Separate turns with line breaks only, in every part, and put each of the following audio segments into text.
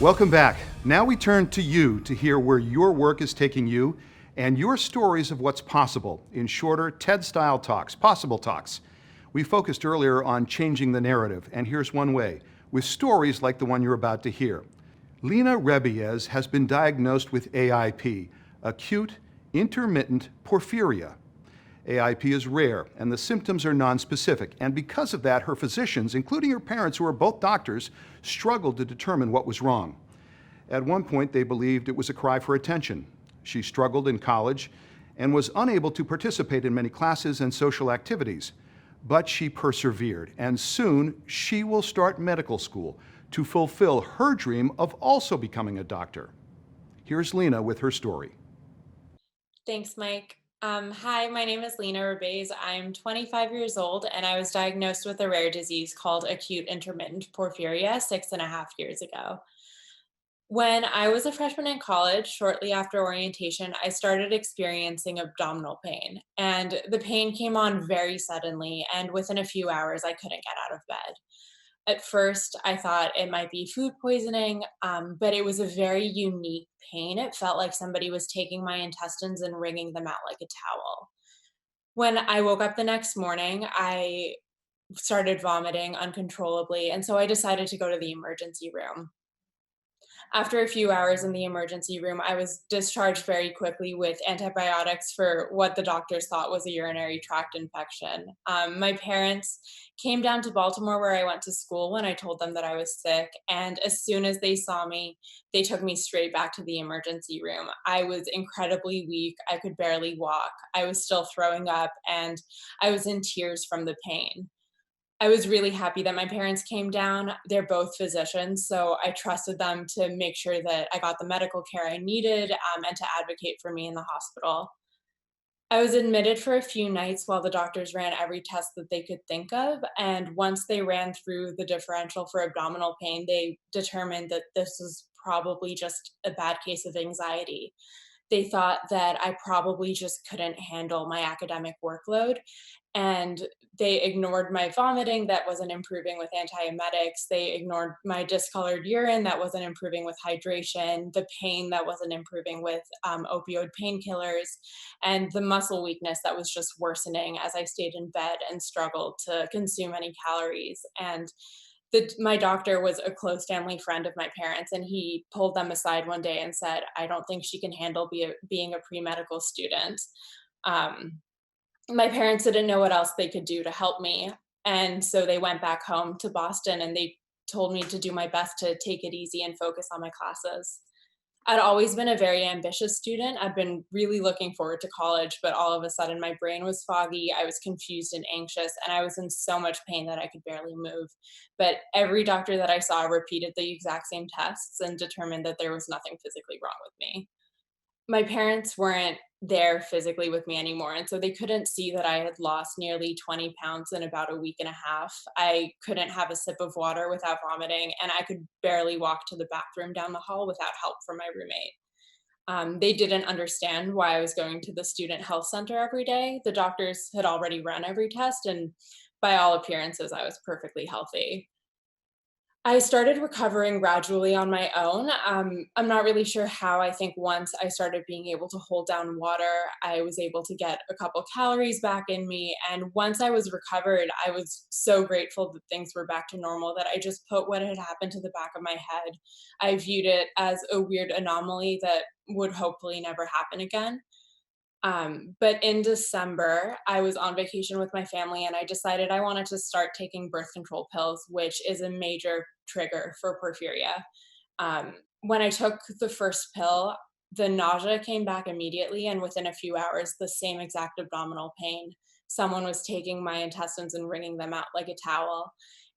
Welcome back. Now we turn to you to hear where your work is taking you and your stories of what's possible in shorter TED-style talks, possible talks. We focused earlier on changing the narrative, and here's one way, with stories like the one you're about to hear. Lina Rebeiz has been diagnosed with AIP, acute intermittent porphyria. AIP is rare, and the symptoms are nonspecific, and because of that, her physicians, including her parents, who are both doctors, struggled to determine what was wrong. At one point, they believed it was a cry for attention. She struggled in college and was unable to participate in many classes and social activities. But she persevered, and soon she will start medical school to fulfill her dream of also becoming a doctor. Here's Lina with her story.
Thanks, Mike. Hi, my name is Lina Rebeiz. I'm 25 years old, and I was diagnosed with a rare disease called acute intermittent porphyria 6.5 years ago. When I was a freshman in college, shortly after orientation, I started experiencing abdominal pain, and the pain came on very suddenly, and within a few hours, I couldn't get out of bed. At first, I thought it might be food poisoning, but it was a very unique pain. It felt like somebody was taking my intestines and wringing them out like a towel. When I woke up the next morning, I started vomiting uncontrollably, and so I decided to go to the emergency room. After a few hours in the emergency room, I was discharged very quickly with antibiotics for what the doctors thought was a urinary tract infection. My parents came down to Baltimore, where I went to school, when I told them that I was sick. And as soon as they saw me, they took me straight back to the emergency room. I was incredibly weak. I could barely walk. I was still throwing up, and I was in tears from the pain. I was really happy that my parents came down. They're both physicians, so I trusted them to make sure that I got the medical care I needed, and to advocate for me in the hospital. I was admitted for a few nights while the doctors ran every test that they could think of, and once they ran through the differential for abdominal pain, they determined that this was probably just a bad case of anxiety. They thought that I probably just couldn't handle my academic workload, and they ignored my vomiting that wasn't improving with antiemetics. They ignored my discolored urine that wasn't improving with hydration, the pain that wasn't improving with opioid painkillers, and the muscle weakness that was just worsening as I stayed in bed and struggled to consume any calories. And my doctor was a close family friend of my parents, and he pulled them aside one day and said, "I don't think she can handle being a pre-medical student." Um, my parents didn't know what else they could do to help me, and so they went back home to Boston, and they told me to do my best to take it easy and focus on my classes. I'd always been a very ambitious student. I'd been really looking forward to college, but all of a sudden my brain was foggy, I was confused and anxious, and I was in so much pain that I could barely move. But every doctor that I saw repeated the exact same tests and determined that there was nothing physically wrong with me. My parents weren't there physically with me anymore, and so they couldn't see that I had lost nearly 20 pounds in about a week and a half. I couldn't have a sip of water without vomiting, and I could barely walk to the bathroom down the hall without help from my roommate. They didn't understand why I was going to the student health center every day. The doctors had already run every test, and by all appearances, I was perfectly healthy. I started recovering gradually on my own. I'm not really sure how. I think once I started being able to hold down water, I was able to get a couple calories back in me. And once I was recovered, I was so grateful that things were back to normal that I just put what had happened to the back of my head. I viewed it as a weird anomaly that would hopefully never happen again. But in December, I was on vacation with my family, and I decided I wanted to start taking birth control pills, which is a major trigger for porphyria. When I took the first pill, the nausea came back immediately, and within a few hours, the same exact abdominal pain. Someone was taking my intestines and wringing them out like a towel.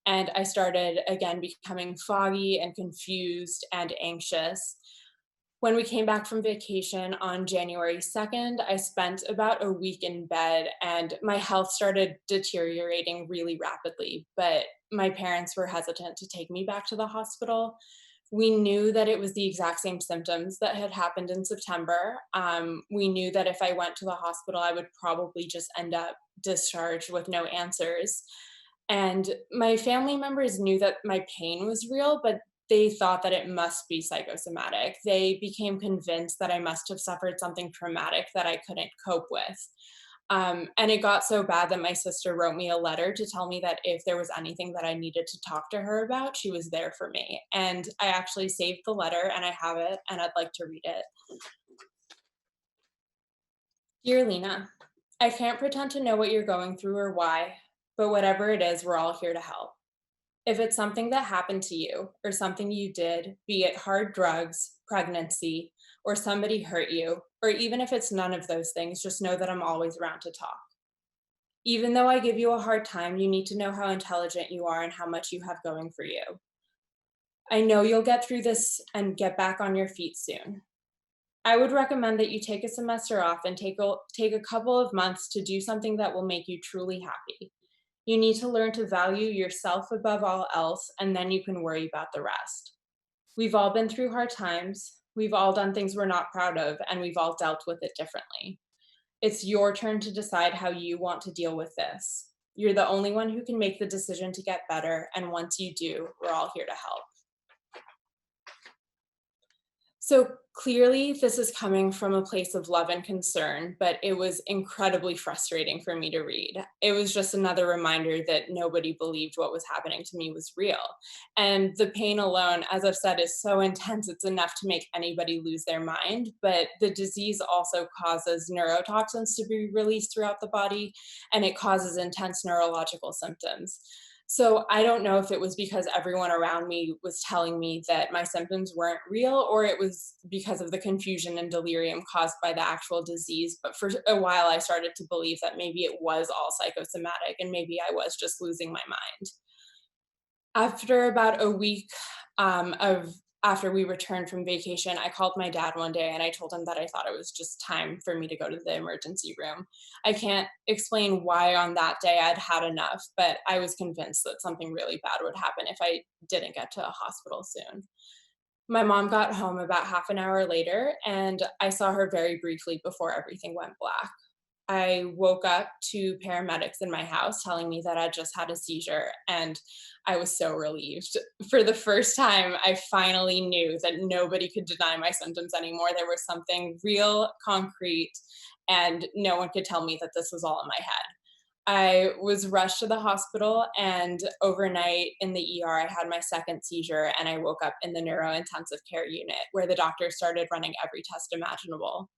And I started again becoming foggy and confused and anxious. When we came back from vacation on January 2nd, I spent about a week in bed, and my health started deteriorating really rapidly. But my parents were hesitant to take me back to the hospital. We knew that it was the exact same symptoms that had happened in September. We knew that if I went to the hospital, I would probably just end up discharged with no answers. And my family members knew that my pain was real, but they thought that it must be psychosomatic. They became convinced that I must have suffered something traumatic that I couldn't cope with. And it got so bad that my sister wrote me a letter to tell me that if there was anything that I needed to talk to her about, she was there for me. And I actually saved the letter and I have it, and I'd like to read it. Dear Lena, I can't pretend to know what you're going through or why, but whatever it is, we're all here to help. If it's something that happened to you or something you did, be it hard drugs, pregnancy, or somebody hurt you, or even if it's none of those things, just know that I'm always around to talk. Even though I give you a hard time, you need to know how intelligent you are and how much you have going for you. I know you'll get through this and get back on your feet soon. I would recommend that you take a semester off and take a couple of months to do something that will make you truly happy. You need to learn to value yourself above all else, and then you can worry about the rest. We've all been through hard times. We've all done things we're not proud of, and we've all dealt with it differently. It's your turn to decide how you want to deal with this. You're the only one who can make the decision to get better, and once you do, we're all here to help. So clearly, this is coming from a place of love and concern, but it was incredibly frustrating for me to read. It was just another reminder that nobody believed what was happening to me was real. And the pain alone, as I've said, is so intense, it's enough to make anybody lose their mind. But the disease also causes neurotoxins to be released throughout the body, and it causes intense neurological symptoms. So I don't know if it was because everyone around me was telling me that my symptoms weren't real, or it was because of the confusion and delirium caused by the actual disease. But for a while, I started to believe that maybe it was all psychosomatic and maybe I was just losing my mind. After about a week of after we returned from vacation, I called my dad one day and I told him that I thought it was just time for me to go to the emergency room. I can't explain why on that day I'd had enough, but I was convinced that something really bad would happen if I didn't get to a hospital soon. My mom got home about half an hour later, and I saw her very briefly before everything went black. I woke up to paramedics in my house telling me that I just had a seizure, and I was so relieved. For the first time, I finally knew that nobody could deny my symptoms anymore. There was something real, concrete, and no one could tell me that this was all in my head. I was rushed to the hospital, and overnight in the ER, I had my second seizure, and I woke up in the neurointensive care unit where the doctor started running every test imaginable.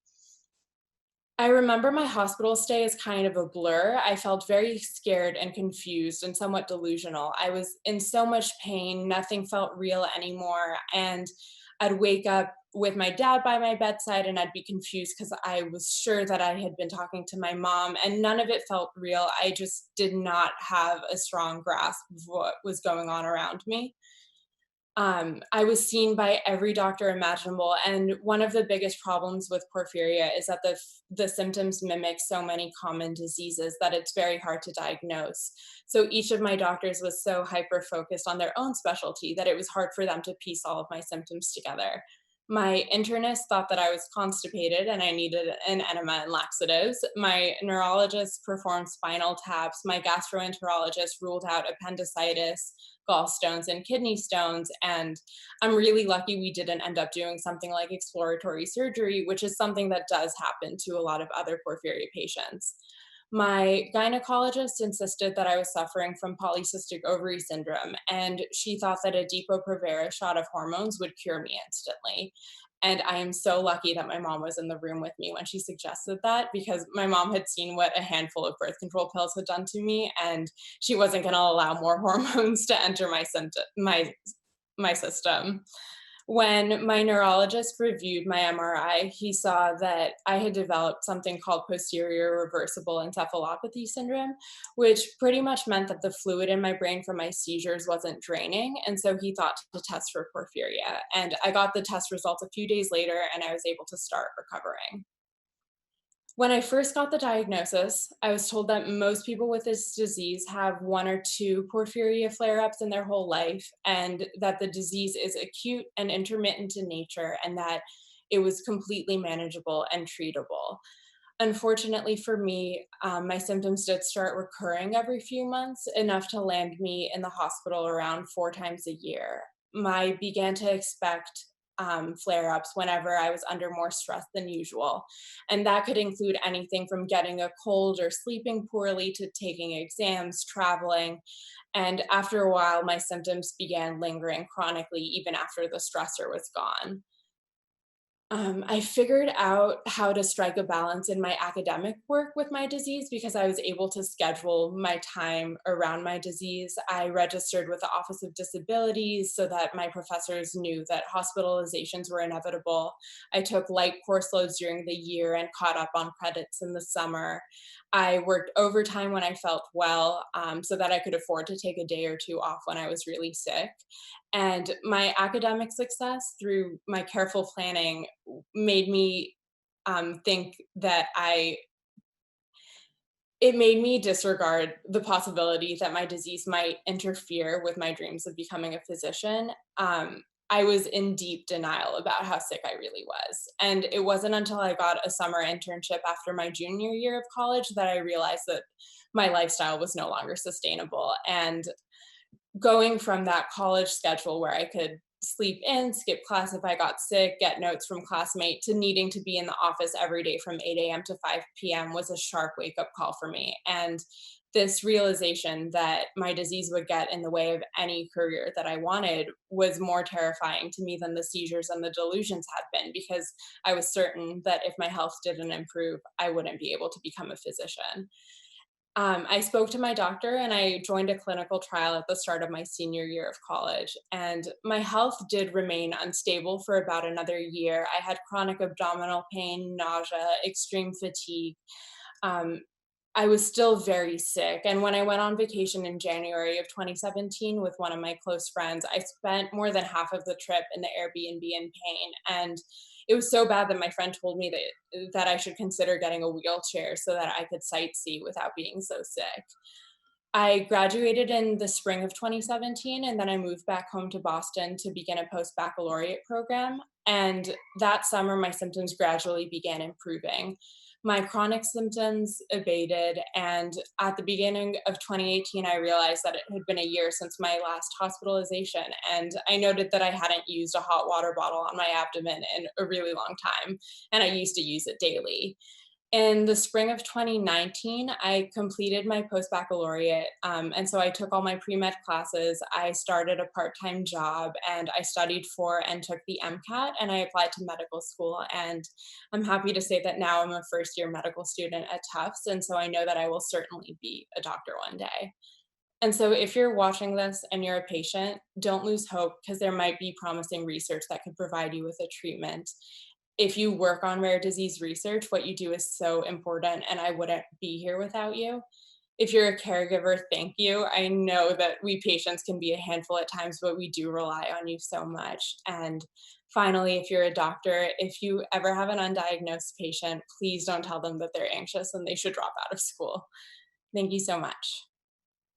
I remember my hospital stay as kind of a blur. I felt very scared and confused and somewhat delusional. I was in so much pain, nothing felt real anymore. And I'd wake up with my dad by my bedside and I'd be confused because I was sure that I had been talking to my mom and none of it felt real. I just did not have a strong grasp of what was going on around me. I was seen by every doctor imaginable, and one of the biggest problems with porphyria is that the symptoms mimic so many common diseases that it's very hard to diagnose. So each of my doctors was so hyper focused on their own specialty that it was hard for them to piece all of my symptoms together. My internist thought that I was constipated and I needed an enema and laxatives. My neurologist performed spinal taps. My gastroenterologist ruled out appendicitis, gallstones, and kidney stones. And I'm really lucky we didn't end up doing something like exploratory surgery, which is something that does happen to a lot of other porphyria patients. My gynecologist insisted that I was suffering from polycystic ovary syndrome, and she thought that a Depo-Provera shot of hormones would cure me instantly. And I am so lucky that my mom was in the room with me when she suggested that because my mom had seen what a handful of birth control pills had done to me, and she wasn't going to allow more hormones to enter my system. When my neurologist reviewed my MRI, he saw that I had developed something called posterior reversible encephalopathy syndrome, which pretty much meant that the fluid in my brain from my seizures wasn't draining. And so he thought to test for porphyria. And I got the test results a few days later, and I was able to start recovering. When I first got the diagnosis, I was told that most people with this disease have one or two porphyria flare ups in their whole life, and that the disease is acute and intermittent in nature, and that it was completely manageable and treatable. Unfortunately for me, my symptoms did start recurring every few months, enough to land me in the hospital around 4 times a year. I began to expect flare ups whenever I was under more stress than usual. And that could include anything from getting a cold or sleeping poorly to taking exams, traveling. And after a while, my symptoms began lingering chronically, even after the stressor was gone. I figured out how to strike a balance in my academic work with my disease because I was able to schedule my time around my disease. I registered with the Office of Disabilities so that my professors knew that hospitalizations were inevitable. I took light course loads during the year and caught up on credits in the summer. I worked overtime when I felt well so that I could afford to take a day or two off when I was really sick. And my academic success through my careful planning made me think that it made me disregard the possibility that my disease might interfere with my dreams of becoming a physician. I was in deep denial about how sick I really was. And it wasn't until I got a summer internship after my junior year of college that I realized that my lifestyle was no longer sustainable. And going from that college schedule where I could sleep in, skip class if I got sick, get notes from classmate, to needing to be in the office every day from 8 a.m. to 5 p.m. was a sharp wake up call for me. And this realization that my disease would get in the way of any career that I wanted was more terrifying to me than the seizures and the delusions had been, because I was certain that if my health didn't improve, I wouldn't be able to become a physician. I spoke to my doctor and I joined a clinical trial at the start of my senior year of college. And my health did remain unstable for about another year. I had chronic abdominal pain, nausea, extreme fatigue. Um, I was still very sick. And when I went on vacation in January of 2017 with one of my close friends, I spent more than half of the trip in the Airbnb in pain. And it was so bad that my friend told me that I should consider getting a wheelchair so that I could sightsee without being so sick. I graduated in the spring of 2017, and then I moved back home to Boston to begin a post baccalaureate program. And that summer, my symptoms gradually began improving. My chronic symptoms abated, and at the beginning of 2018, I realized that it had been a year since my last hospitalization. And I noted that I hadn't used a hot water bottle on my abdomen in a really long time, and I used to use it daily. In the spring of 2019, I completed my post baccalaureate. And so I took all my pre med classes. I started a part time job and I studied for and took the MCAT and I applied to medical school. And I'm happy to say that now I'm a first year medical student at Tufts. And so I know that I will certainly be a doctor one day. And so if you're watching this and you're a patient, don't lose hope because there might be promising research that could provide you with a treatment. If you work on rare disease research, what you do is so important, and I wouldn't be here without you. If you're a caregiver, thank you. I know that we patients can be a handful at times, but we do rely on you so much. And finally, if you're a doctor, if you ever have an undiagnosed patient, please don't tell them that they're anxious and they should drop out of school. Thank you so much.